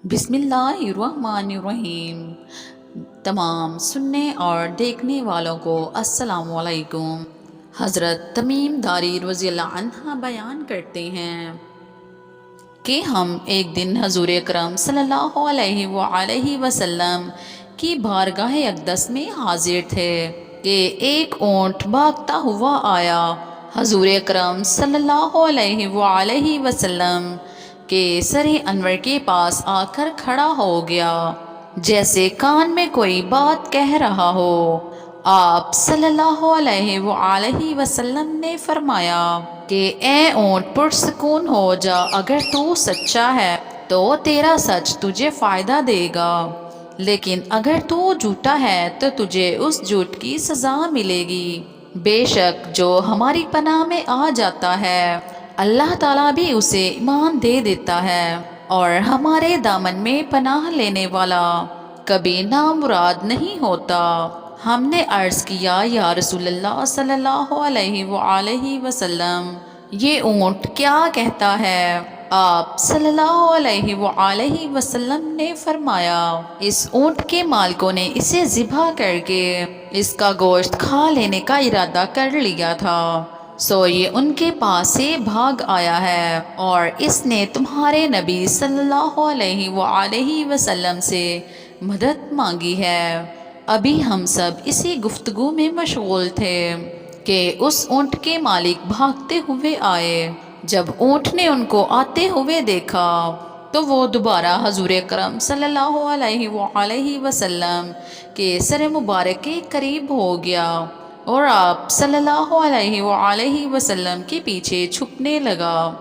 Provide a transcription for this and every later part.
بسم اللہ الرحمن الرحیم۔ تمام سننے اور دیکھنے والوں کو السلام علیکم۔ حضرت تمیم داری رضی اللہ عنہ بیان کرتے ہیں کہ ہم ایک دن حضور اکرم صلی اللہ علیہ وآلہ وسلم کی بارگاہ اقدس میں حاضر تھے کہ ایک اونٹ بھاگتا ہوا آیا۔ حضور اکرم صلی اللہ علیہ وآلہ وسلم کے سر انور کے پاس آ کر کھڑا ہو گیا، جیسے کان میں کوئی بات کہہ رہا ہو۔ آپ صلی اللہ علیہ وآلہ وسلم نے فرمایا کہ اے اونٹ پرسکون ہو جا، اگر تو سچا ہے تو تیرا سچ تجھے فائدہ دے گا، لیکن اگر تو جھوٹا ہے تو تجھے اس جھوٹ کی سزا ملے گی۔ بے شک جو ہماری پناہ میں آ جاتا ہے اللہ تعالیٰ بھی اسے ایمان دے دیتا ہے، اور ہمارے دامن میں پناہ لینے والا کبھی نامراد نہیں ہوتا۔ ہم نے عرض کیا یا رسول اللہ صلی اللہ علیہ وآلہ وسلم، یہ اونٹ کیا کہتا ہے؟ آپ صلی اللہ علیہ وآلہ وسلم نے فرمایا، اس اونٹ کے مالکوں نے اسے ذبح کر کے اس کا گوشت کھا لینے کا ارادہ کر لیا تھا، سو یہ ان کے پاس سے بھاگ آیا ہے، اور اس نے تمہارے نبی صلی اللہ علیہ وآلہ وسلم سے مدد مانگی ہے۔ ابھی ہم سب اسی گفتگو میں مشغول تھے کہ اس اونٹ کے مالک بھاگتے ہوئے آئے۔ جب اونٹ نے ان کو آتے ہوئے دیکھا تو وہ دوبارہ حضور اکرم صلی اللہ علیہ وآلہ وسلم کے سر مبارک کے قریب ہو گیا، اور آپ صلی اللہ علیہ وآلہ وسلم کے پیچھے چھپنے لگا۔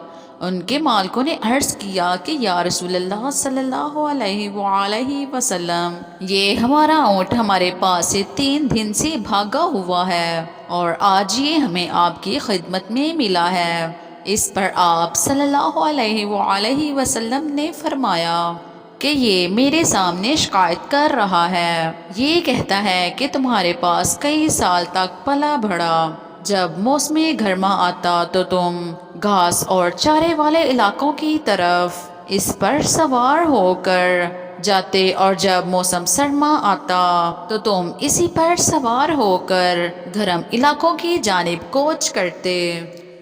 ان کے مالکوں نے عرض کیا کہ یا رسول اللہ صلی اللہ علیہ وآلہ وسلم، یہ ہمارا اونٹ ہمارے پاس سے 3 دن سے بھاگا ہوا ہے، اور آج یہ ہمیں آپ کی خدمت میں ملا ہے۔ اس پر آپ صلی اللہ علیہ وآلہ وسلم نے فرمایا کہ یہ میرے سامنے شکایت کر رہا ہے، یہ کہتا ہے کہ تمہارے پاس کئی سال تک پلا بڑھا، جب موسم گرما آتا تو تم گھاس اور چارے والے علاقوں کی طرف اس پر سوار ہو کر جاتے، اور جب موسم سرما آتا تو تم اسی پر سوار ہو کر گرم علاقوں کی جانب کوچ کرتے۔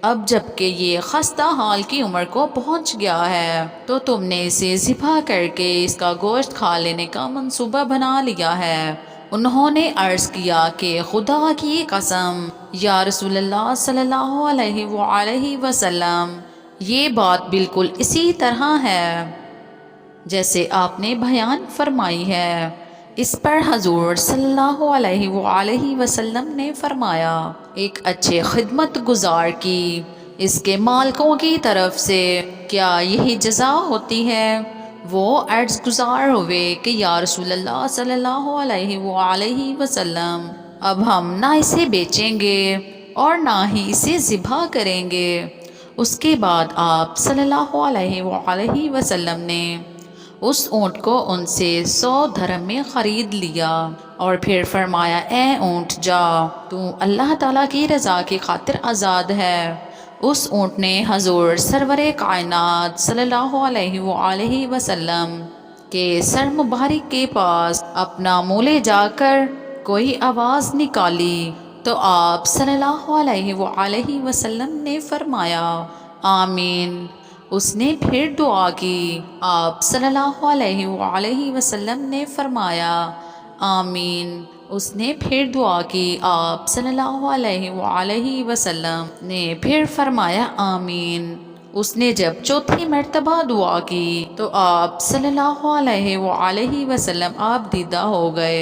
اب جب کہ یہ خستہ حال کی عمر کو پہنچ گیا ہے تو تم نے اسے ذبح کر کے اس کا گوشت کھا لینے کا منصوبہ بنا لیا ہے۔ انہوں نے عرض کیا کہ خدا کی قسم یا رسول اللہ صلی اللہ علیہ وآلہ وسلم، یہ بات بالکل اسی طرح ہے جیسے آپ نے بیان فرمائی ہے۔ اس پر حضور صلی اللہ علیہ وآلہ وسلم نے فرمایا، ایک اچھے خدمت گزار کی اس کے مالکوں کی طرف سے کیا یہی جزا ہوتی ہے؟ وہ عرض گزار ہوئے کہ یا رسول اللہ صلی اللہ علیہ وآلہ وسلم، اب ہم نہ اسے بیچیں گے اور نہ ہی اسے ذبح کریں گے۔ اس کے بعد آپ صلی اللہ علیہ وآلہ وسلم نے اس اونٹ کو ان سے 100 درہم میں خرید لیا، اور پھر فرمایا، اے اونٹ جا، تو اللہ تعالیٰ کی رضا کی خاطر آزاد ہے۔ اس اونٹ نے حضور سرور کائنات صلی اللہ علیہ وآلہ وسلم کے سر مبارک کے پاس اپنا منہ لے جا کر کوئی آواز نکالی تو آپ صلی اللہ علیہ وآلہ وسلم نے فرمایا، آمین۔ اس نے پھر دعا کی، آپ صلی اللہ علیہ وآلہ وسلم نے فرمایا، آمین۔ اس نے پھر دعا کی، آپ صلی اللہ علیہ وآلہ وسلم نے پھر فرمایا، آمین۔ اس نے جب چوتھی مرتبہ دعا کی تو آپ صلی اللہ علیہ وآلہ وسلم آپ دیدہ ہو گئے،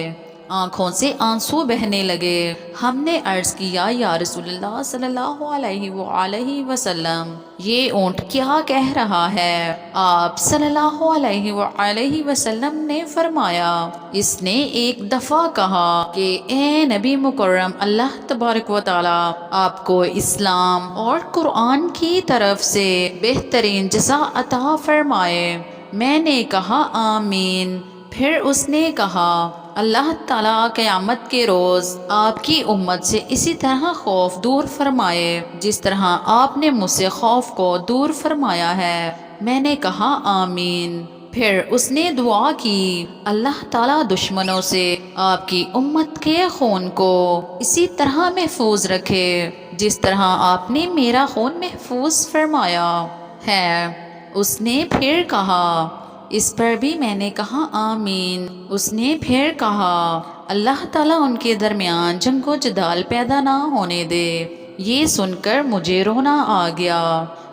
آنکھوں سے آنسو بہنے لگے۔ ہم نے عرض کیا یا رسول اللہ صلی اللہ علیہ وآلہ وسلم، یہ اونٹ کیا کہہ رہا ہے؟ آپ صلی اللہ علیہ وآلہ وسلم نے فرمایا، اس نے ایک دفعہ کہا کہ اے نبی مکرم، اللہ تبارک و تعالی آپ کو اسلام اور قرآن کی طرف سے بہترین جزا عطا فرمائے۔ میں نے کہا، آمین۔ پھر اس نے کہا، اللہ تعالیٰ قیامت کے روز آپ کی امت سے اسی طرح خوف دور فرمائے جس طرح آپ نے مجھ سے خوف کو دور فرمایا ہے۔ میں نے کہا، آمین۔ پھر اس نے دعا کی، اللہ تعالیٰ دشمنوں سے آپ کی امت کے خون کو اسی طرح محفوظ رکھے جس طرح آپ نے میرا خون محفوظ فرمایا ہے۔ اس نے پھر کہا، اس پر بھی میں نے کہا آمین۔ اس نے پھر کہا، اللہ تعالیٰ ان کے درمیان جنگ و جدال پیدا نہ ہونے دے۔ یہ سن کر مجھے رونا آ گیا،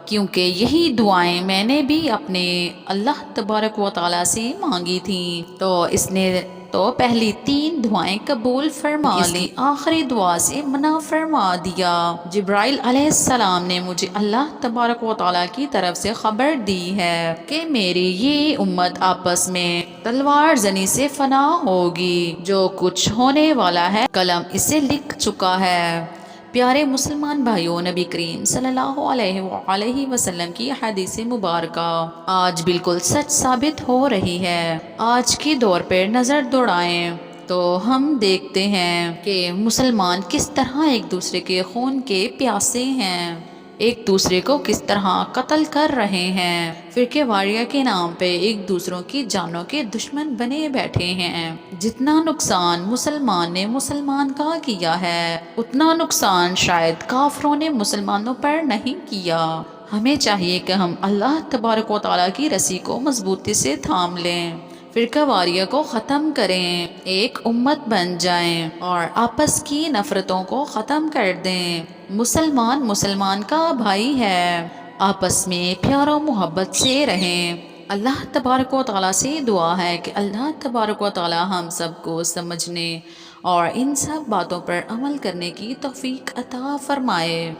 کیونکہ یہی دعائیں میں نے بھی اپنے اللہ تبارک و تعالیٰ سے مانگی تھیں، تو اس نے تو پہلی 3 دعائیں قبول فرما لی، آخری دعا سے منع فرما دیا۔ جبرائیل علیہ السلام نے مجھے اللہ تبارک و تعالیٰ کی طرف سے خبر دی ہے کہ میری یہ امت آپس میں تلوار زنی سے فنا ہوگی، جو کچھ ہونے والا ہے قلم اسے لکھ چکا ہے۔ پیارے مسلمان بھائیوں، نبی کریم صلی اللہ علیہ وآلہ وسلم کی حدیث مبارکہ آج بالکل سچ ثابت ہو رہی ہے۔ آج کے دور پر نظر دوڑائیں تو ہم دیکھتے ہیں کہ مسلمان کس طرح ایک دوسرے کے خون کے پیاسے ہیں، ایک دوسرے کو کس طرح قتل کر رہے ہیں، فرقے واریہ کے نام پہ ایک دوسروں کی جانوں کے دشمن بنے بیٹھے ہیں۔ جتنا نقصان مسلمان نے مسلمان کا کیا ہے، اتنا نقصان شاید کافروں نے مسلمانوں پر نہیں کیا۔ ہمیں چاہیے کہ ہم اللہ تبارک و تعالیٰ کی رسی کو مضبوطی سے تھام لیں، فرقہ واریہ کو ختم کریں، ایک امت بن جائیں اور آپس کی نفرتوں کو ختم کر دیں۔ مسلمان کا بھائی ہے، آپس میں پیار و محبت سے رہیں۔ اللہ تبارک و تعالیٰ سے دعا ہے کہ اللہ تبارک و تعالیٰ ہم سب کو سمجھنے اور ان سب باتوں پر عمل کرنے کی توفیق عطا فرمائے۔